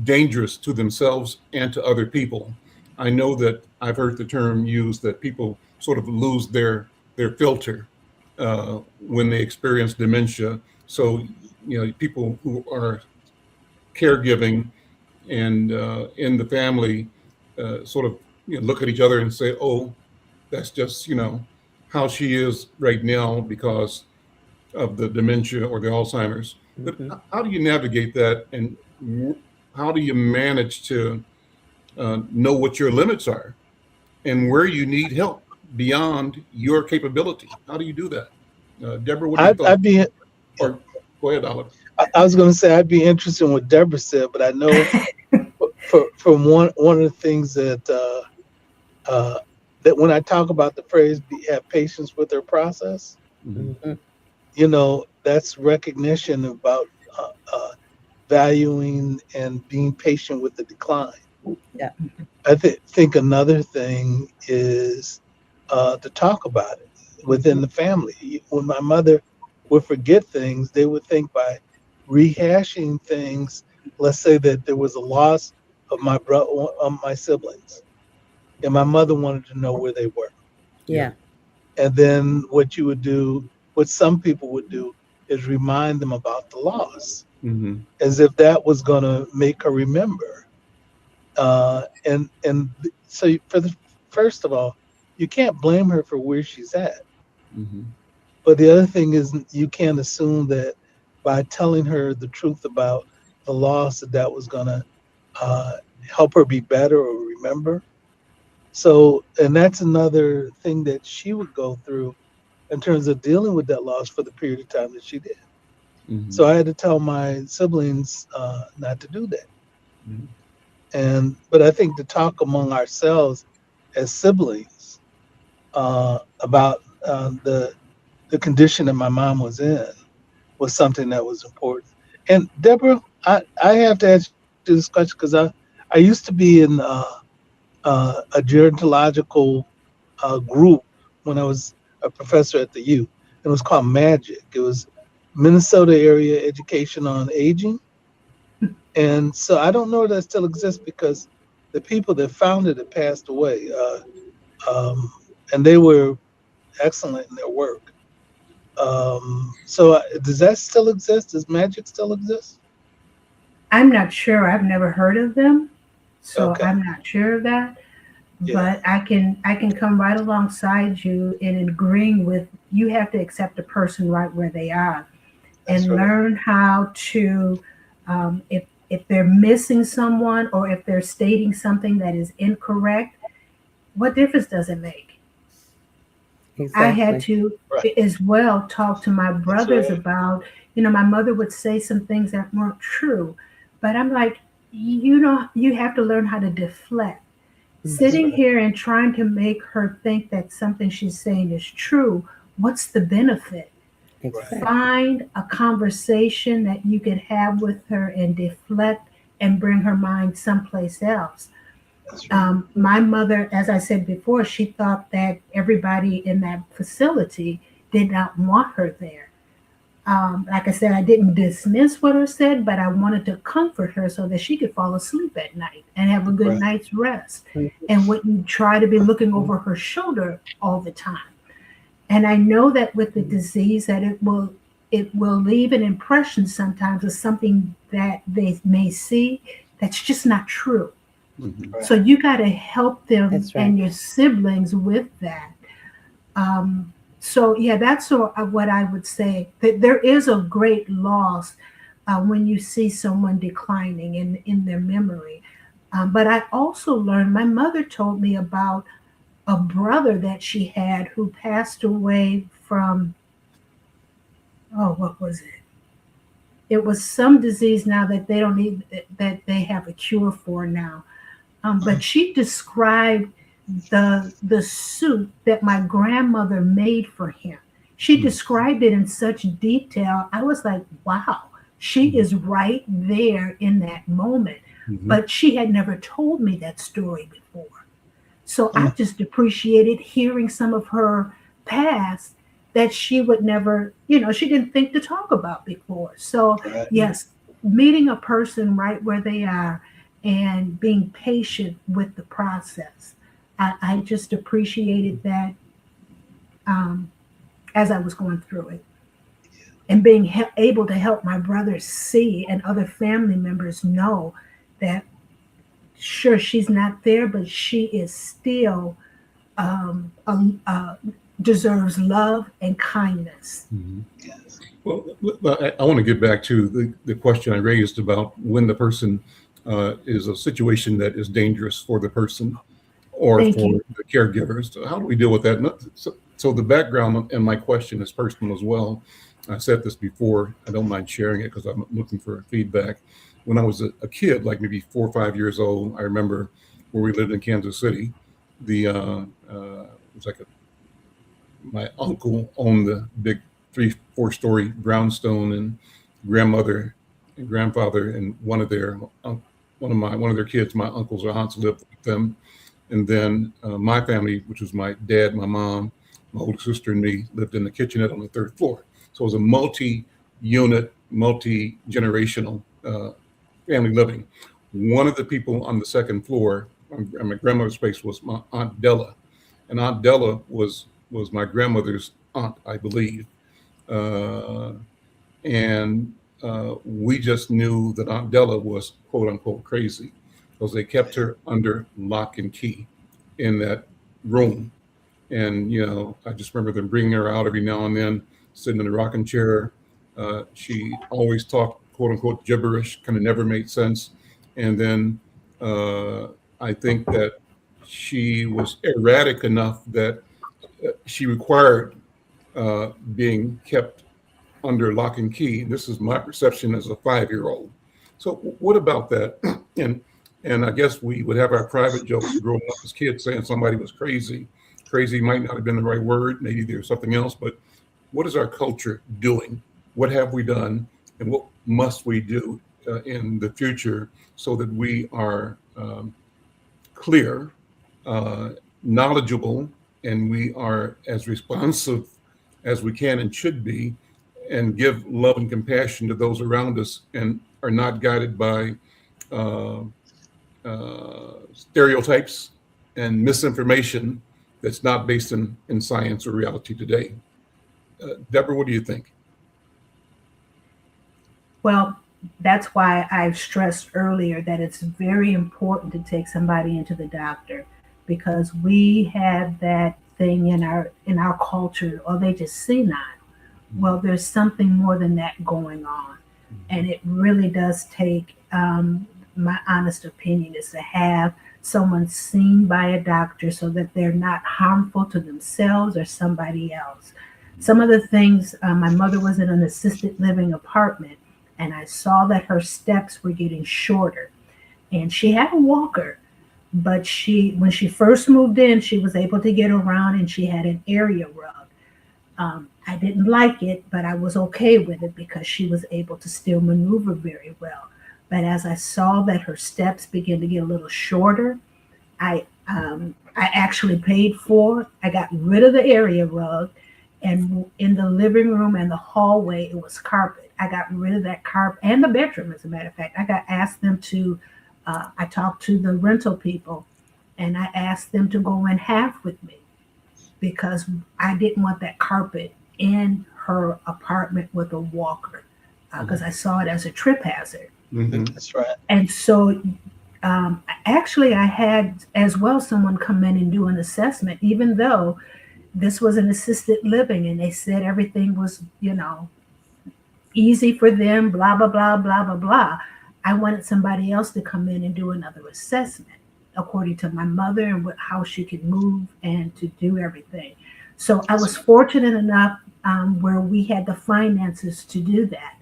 dangerous to themselves and to other people. I know that I've heard the term used that people sort of lose their filter when they experience dementia. So people who are caregiving and in the family sort of look at each other and say, "Oh, that's just how she is right now because of the dementia or the Alzheimer's." But
Mm-hmm.
how do you navigate that, and how do you manage to know what your limits are and where you need help beyond your capability? How do you do that? Deborah, what are your
I'd,
thoughts?
I'd be
Or go ahead, Olive.
I was going to say I'd be interested in what Deborah said, but I know from one of the things that when I talk about the phrase "have patience with her process,"
Mhm.
Mm-hmm.
that's recognition about valuing and being patient with the decline.
Yeah.
I think another thing is to talk about it within the family. When my mother would forget things, they would think by rehashing things. Let's say that there was a loss of my siblings, and my mother wanted to know where they were.
Yeah.
And then what you would do, what some people would do, is remind them about the loss,
Mhm.
as if that was going to make her remember. And so first of all, you can't blame her for where she's at.
Mhm.
But the other thing is you can't assume that by telling her the truth about the loss that was going to uh, help her be better or remember. So, and that's another thing that she would go through in terms of dealing with that loss for the period of time that she did. So
Mhm.
I had to tell my siblings not to do that.
Mhm.
But I think to talk among ourselves as siblings about the condition that my mom was in was something that was important. And Deborah, I have to ask you this question because I used to be in a gerontological group when I was a professor at the U. It was called MAGIC. It was Minnesota Area Education on Aging. And so I don't know if that still exists because the people that founded it passed away. And they were excellent in their work. So does that still exist? Does Magic still exist?
I'm not sure. I've never heard of them. So
Okay.
I'm not sure of that,
Yeah.
but I can come right alongside you in agreeing with you have to accept a person right where they are
That's
and
right.
learn how to if they're missing someone or if they're stating something that is incorrect, what difference does it make? I had
Exactly.
to
Right.
as well talk to my
That's
brothers
right.
about, my mother would say some things that weren't true, but I'm like, you have to learn how to deflect.
That's
Sitting
right.
here and trying to make her think that something she's saying is true, what's the benefit?
Exactly.
Find a conversation that you could have with her and deflect and bring her mind someplace else.
That's right.
My mother, as I said before, she thought that everybody in that facility did not want her there. Like I said, I didn't dismiss what her said, but I wanted to comfort her so that she could fall asleep at night and have a good
Right.
night's rest
Mhm.
and wouldn't try to be looking over her shoulder all the time. And I know that with the disease that it will leave an impression sometimes of something that they may see that's just not true.
Mhm.
Right.
So you got to help them
That's right.
and your siblings with that. So yeah, that's what I would say. That there is a great loss when you see someone declining in their memory. But I also learned. My mother told me about a brother that she had who passed away from, oh, what was it? It was some disease now that they don't need that they have a cure for now. But she described the suit that my grandmother made for him. She
Mm.
described it in such detail. I was like, wow, she is right there in that moment.
Mhm.
But she had never told me that story before. So I
Mm.
just appreciated hearing some of her past that she would never, she didn't think to talk about before. So,
Right.
yes, meeting a person right where they are and being patient with the process. I just appreciated that as I was going through it and being able to help my brothers see and other family members know that sure she's not there, but she is still um, deserves love and kindness.
Mhm.
Yes.
Well, I want to get back to the question I raised about when the person is a situation that is dangerous for the person or
Thank
for
you.
the caregivers. So how do we deal with that? So the background and my question is personal as well. I said this before. I don't mind sharing it because I'm looking for feedback. When I was a kid, like maybe 4 or 5 years old, I remember where we lived in Kansas City. It was like my uncle owned the big 3-4 story brownstone, and grandmother and grandfather and one of their kids, my uncles or aunts, lived with them. And then my family, which was my dad, my mom, my older sister, and me, lived in the kitchenette on the 3rd floor. So it was a multi-unit, multi-generational family living. One of the people on the 2nd floor, my grandmother's space, was my Aunt Della, and Aunt Della was my grandmother's aunt, I believe. Uh, and we just knew that Aunt Della was quote unquote crazy because they kept her under lock and key in that room. And, I just remember them bringing her out every now and then, sitting in a rocking chair. She always talked quote unquote gibberish, kind of never made sense. And then I think that she was erratic enough that she required being kept under lock and key. This is my perception as a 5-year-old. So what about that? And I guess we would have our private jokes growing up as kids saying somebody was crazy. Crazy might not have been the right word. Maybe there's something else, but what is our culture doing? What have we done? And what must we do in the future so that we are clear, knowledgeable, and we are as responsive as we can and should be, and give love and compassion to those around us, and are not guided by uh, stereotypes and misinformation that's not based in science or reality today. Deborah, what do you think?
Well, that's why I've stressed earlier that it's very important to take somebody into the doctor, because we have that thing in our culture, or they just see not. Well, there's something more than that going on, and it really does take, my honest opinion is to have someone seen by a doctor so that they're not harmful to themselves or somebody else. Some of the things, my mother was in an assisted living apartment, and I saw that her steps were getting shorter, and she had a walker, but when she first moved in, she was able to get around, and she had an area rug. I didn't like it, but I was okay with it because she was able to still maneuver very well. But as I saw that her steps began to get a little shorter, I actually I got rid of the area rug, and in the living room and the hallway, it was carpet. I got rid of that carpet, and the bedroom, as a matter of fact. Asked them to, I talked to the rental people, and I asked them to go in half with me because I didn't want that carpet in her apartment with a walker, because I saw it as a trip hazard.
That's right.
And so actually I had as well someone come in and do an assessment, even though this was an assisted living, and they said everything was, easy for them, blah, blah, blah, blah, blah, blah. I wanted somebody else to come in and do another assessment according to my mother and how she could move and to do everything. So I was fortunate enough where we had the finances to do that.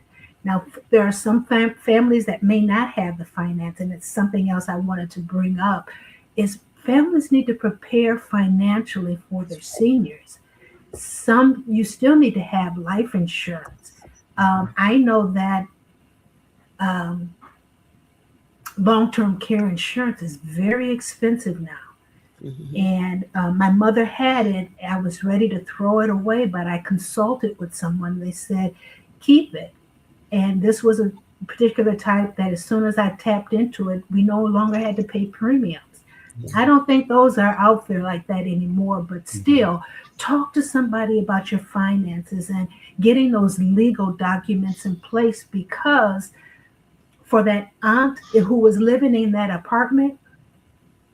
Now, there are some families that may not have the finance, and it's something else I wanted to bring up, is families need to prepare financially for their seniors. You still need to have life insurance. I know that long-term care insurance is very expensive now. And my mother had it. I was ready to throw it away, but I consulted with someone. They said, keep it. And this was a particular type that as soon as I tapped into it, we no longer had to pay premiums. I don't think those are out there like that anymore, but still, talk to somebody about your finances and getting those legal documents in place, because for that aunt who was living in that apartment,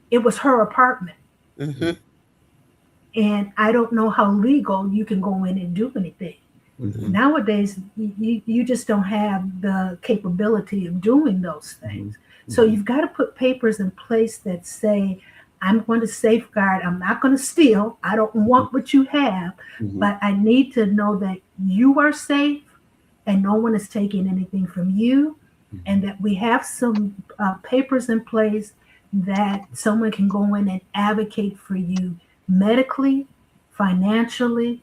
it was her apartment. And I don't know how legal you can go in and do anything. Nowadays, you just don't have the capability of doing those things. So you've got to put papers in place that say, I'm going to safeguard, I'm not going to steal, I don't want what you have, but I need to know that you are safe and no one is taking anything from you, and that we have some papers in place that someone can go in and advocate for you medically, financially,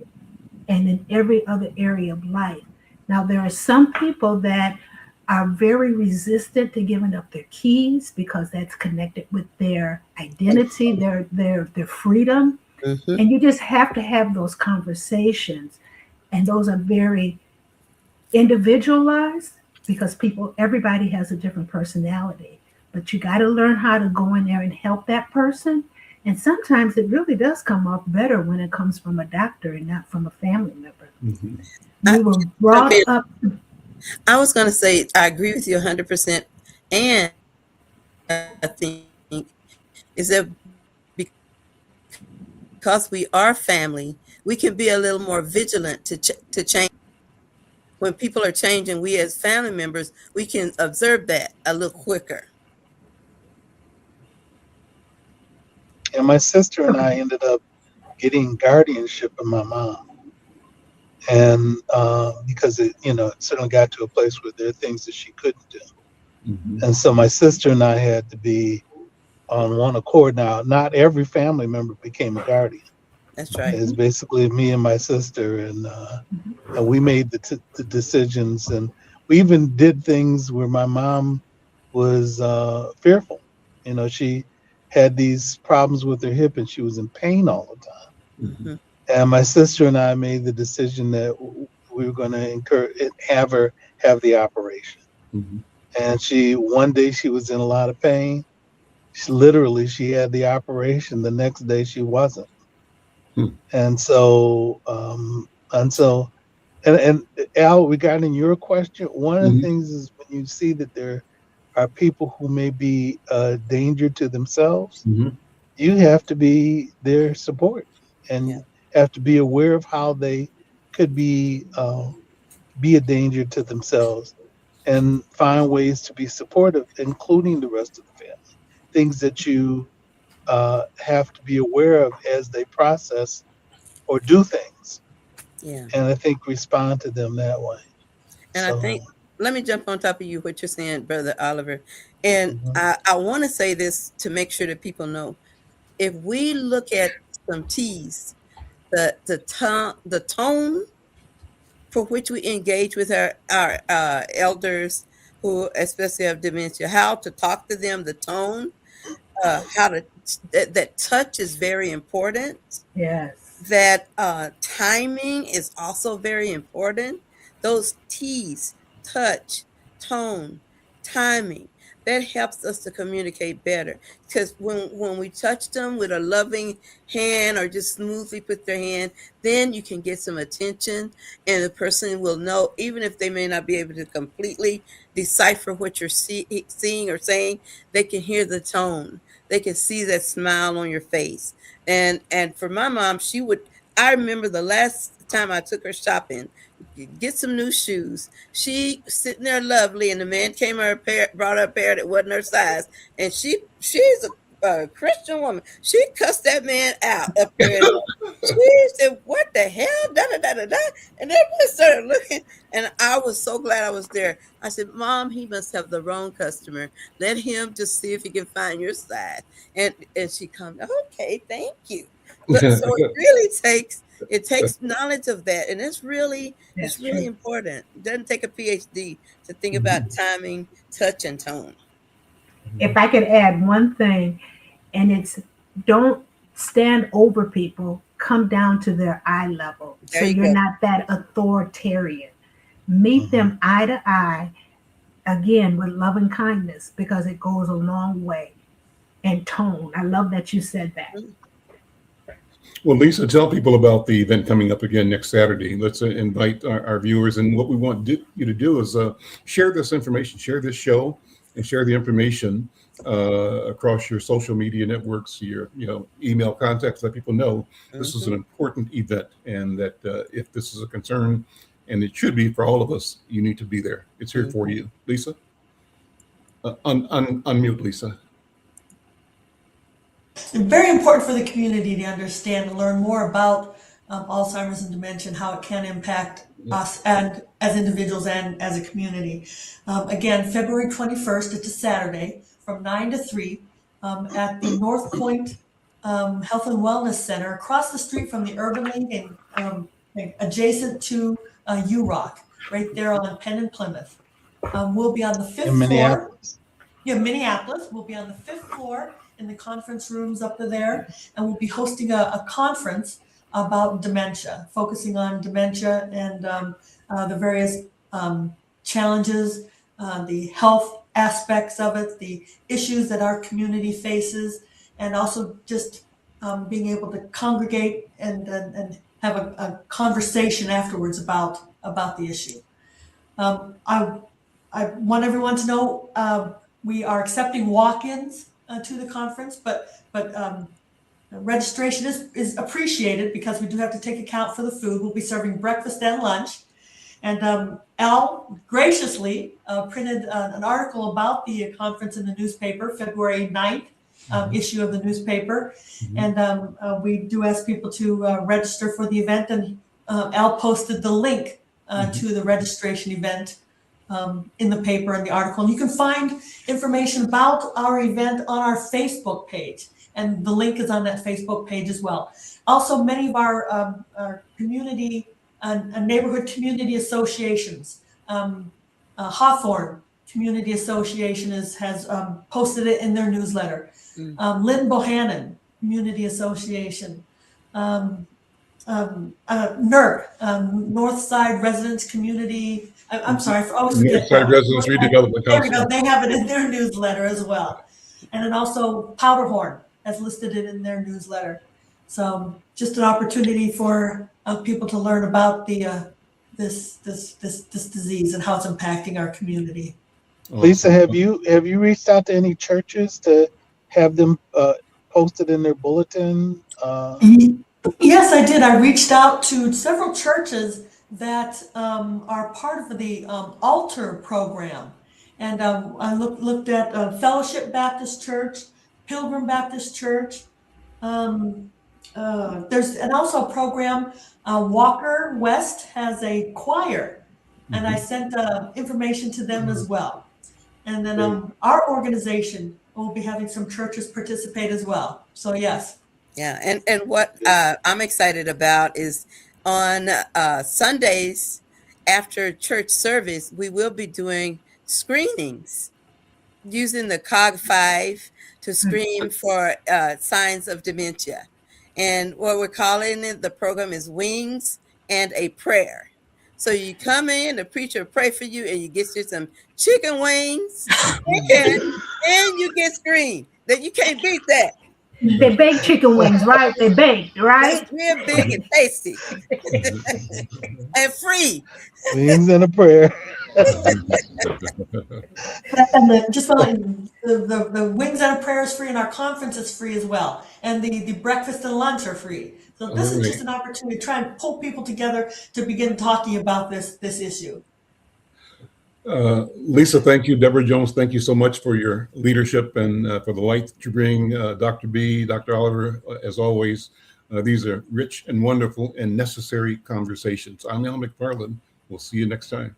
and in every other area of life. Now, there are some people that are very resistant to giving up their keys because that's connected with their identity, their freedom. And you just have to have those conversations. And those are very individualized because everybody has a different personality. But you got to learn how to go in there and help that person. And sometimes it really does come off better when it comes from a doctor and not from a family member. We were brought up.
I was going to say, I agree with you 100%. And I think is that because we are family, we can be a little more vigilant to change. When people are changing, we as family members, we can observe that a little quicker.
And my sister and I ended up getting guardianship of my mom. And because it certainly got to a place where there are things that she couldn't do. And so my sister and I had to be on one accord. Now, not every family member became a guardian.
That's right.
It's basically me and my sister, and we made the decisions, and we even did things where my mom was fearful. She had these problems with her hip, and she was in pain all the time. And my sister and I made the decision that we were going to have her have the operation. And one day she was in a lot of pain. She had the operation. The next day she wasn't. And so And Al, regarding your question, one of the
Mhm.
things is when you see that there are people who may be a danger to themselves,
Mhm.
you have to be their support
Yeah.
and have to be aware of how they could be a danger to themselves and find ways to be supportive, including the rest of the family. Things that you have to be aware of as they process or do things,
Yeah.
and I think respond to them that way.
And I
So,
think, let me jump on top of you, what you're saying, Brother Oliver. And
mhm,
I want to say this to make sure that people know, if we look at some T's, the tone for which we engage with our elders who especially have dementia, how to talk to them, the tone, how to that touch is very important.
Yes.
That timing is also very important. Those T's, touch, tone, timing, that helps us to communicate better. Because when we touch them with a loving hand or just smoothly put their hand, then you can get some attention, and the person will know, even if they may not be able to completely decipher what you're seeing or saying, they can hear the tone. They can see that smile on your face. And for my mom, she would, I remember the last time I took her shopping, get some new shoes. She sitting there lovely, and the man came her a pair, brought her a pair that wasn't her size, and she's a Christian woman. She cussed that man out up there. She said, "What the hell?" Da da da da da. And everybody started looking, and I was so glad I was there. I said, "Mom, he must have the wrong customer. Let him just see if he can find your size." And she come, "Okay, thank you." But so it takes knowledge of that, and it's
That's
really
true.
important. It doesn't take a PhD to think about
Mhm.
timing, touch, and tone.
If I could add one thing, and it's don't stand over people, come down to their eye level.
There
So
you
you're
go.
not that authoritarian. Meet
mhm.
them eye to eye, again, with love and kindness, because it goes a long way. And tone. I love that you said that.
Mhm.
Well, Lisa, tell people about the event coming up again next Saturday. Let's invite our viewers. And what we want you to do is share this information, share this show, and share the information across your social media networks, your email contacts. Let people know this is an
Mhm.
important event, and that if this is a concern, and it should be for all of us, you need to be there. It's here for
Mhm.
you, Lisa. Unmute, Lisa.
It's very important for the community to understand and learn more about Alzheimer's and dementia and how it can impact us and as individuals and as a community. Again, February 21st, it's a Saturday from 9 to 3 at the North Point Health and Wellness Center across the street from the Urban League and adjacent to URock, right there on Penn and Plymouth. We'll be on the
In
fifth floor.
Minneapolis.
Yeah, Minneapolis. We'll be on the fifth floor in the conference rooms up there, and we'll be hosting a conference about dementia, focusing on dementia and the various challenges, the health aspects of it, the issues that our community faces, and also just being able to congregate and have a conversation afterwards about the issue. I want everyone to know we are accepting walk-ins to the conference, but registration is appreciated because we do have to take account for the food. We'll be serving breakfast and lunch. And Al graciously printed an article about the conference in the newspaper, February 9th issue of the newspaper.
Mhm.
And we do ask people to register for the event. And Al posted the link to the registration event in the paper and the article. And you can find information about our event on our Facebook page. And the link is on that Facebook page as well. Also, many of our community neighborhood community associations. Hawthorne Community Association has posted it in their newsletter.
Mm.
Lynn Bohannon Community Association. NERC, North Side Residents Community. I'm sorry, I always forget
Northside
that.
Residents Redevelopment
There we go.
Council.
They have it in their newsletter as well. And then also Powderhorn has listed it in their newsletter. So just an opportunity for people to learn about the this disease and how it's impacting our community.
Lisa, have you reached out to any churches to have them posted in their bulletin?
Yes, I did. I reached out to several churches that are part of the Altar program, and I looked at Fellowship Baptist Church, Pilgrim Baptist Church. There's also a program. Walker West has a choir, and I sent information to them as well. And then our organization will be having some churches participate as well. So yes.
Yeah, and what I'm excited about is on Sundays after church service, we will be doing screenings using the COG-5 to screen for signs of dementia. And what we're calling it, the program is Wings and a Prayer. So you come in, the preacher pray for you, and you get you some chicken wings, and you get screened. That you can't beat that.
They baked chicken wings, right? They baked, right?
It's real big and tasty and free.
Wings and a prayer.
And the Wings and a Prayer is free, and our conference is free as well. And the breakfast and lunch are free. So this is just an opportunity to try and pull people together to begin talking about this issue.
Lisa, thank you. Deborah Jones, thank you so much for your leadership and for the light that you bring. Dr. B, Dr. Oliver, as always, these are rich and wonderful and necessary conversations. I'm Al McFarland. We'll see you next time.